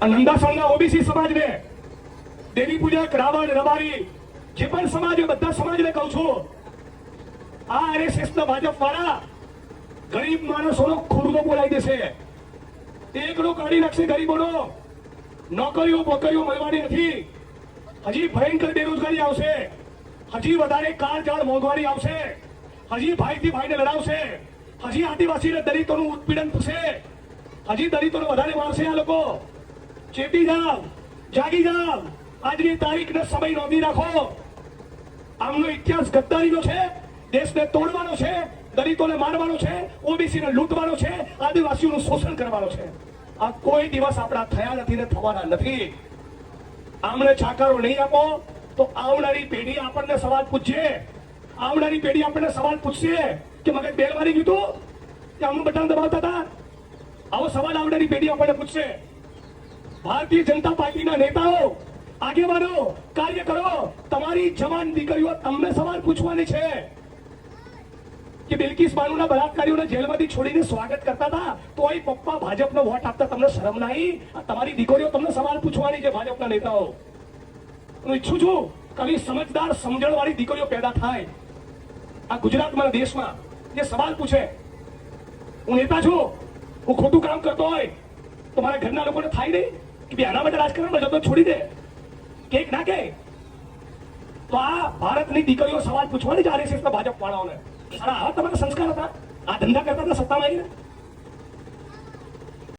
નંદાસણના OBC સમાજને દેવી પૂજક રાવણ રબારી જે પણ સમાજ બધા સમાજને કહું છું, આ આરએસએસ ના ભાજપ વાળા ગરીબ માણસોનો ખુરદો બોલાવી દેશે, એકડો કાઢી નાખશે ગરીબોનો, નોકરીઓ બોકરીઓ મળવાની નથી, હજી ભયંકર બેરોજગારી આવશે, હજી વધારે કાળજાળ મોંઘવારી આવશે, હજી ભાઈથી ભાઈને લડાવશે, હજી આદિવાસીને દલિતોનું ઉત્પીડન થશે, હજી દલિતોને વધારે મારશે આ લોકો. ચેતી જાવ, જાગી જાવ, આજની તારીખને સમય નોંધી રાખો. આમનો ઇતિહાસ ગદ્દારીનો છે, દેશને તોડવાનો છે, દલિતોને મારવાનો છે, ઓબીસીને લૂંટવાનો છે, આદિવાસીઓનું શોષણ કરવાનો છે. આ કોઈ દિવસ આપણા થયા નથી ને થવાના નથી. આમને છાકારો નહીં આપો તો આવનારી પેઢી આપણને સવાલ પૂછશે, આવનારી પેઢી આપણને સવાલ પૂછશે કે મગજ બેલ મારી ગયું તું કે આમનું બટન દબાવતા હતા. આવો સવાલ આવનારી પેઢી આપણને પૂછશે. ભારતીય જનતા પાર્ટીના નેતાઓ, આગેવાનો, કાર્યકરો, તમારી જવાન દીકરીઓ તમને સવાલ પૂછવાની છે કે બિલ્કિસ બાનુના બળાત્કારીઓને જેલમાંથી છોડીને સ્વાગત કરતા હતા તોય પપ્પા ભાજપનો વોટ આપતા તમને શરમ નહીં? તમારી દીકરીઓ તમને સવાલ પૂછવાની છે. ભાજપના નેતાઓ, હું ઈચ્છું છું કે આવી સમજદાર સમજણવાળી દીકરીઓ પેદા થાય આ ગુજરાતમાં, દેશમાં, જે સવાલ પૂછે. હું નેતા છું, હું ખોટું કામ કરતો હોય તો મારા ઘરના લોકોને થાય નહીં કે ભાઈ આના માટે રાજકારણમાં જતો છોડી દે, કે ના કે? તો આ ભારતની દીકરીઓ સવાલ પૂછવાની છે આરએસએસ ના ભાજપ વાળાઓને. સારા આ તમારા સંસ્કાર હતા? આ ધંધા કરતા હતા સત્તામાં આવીને?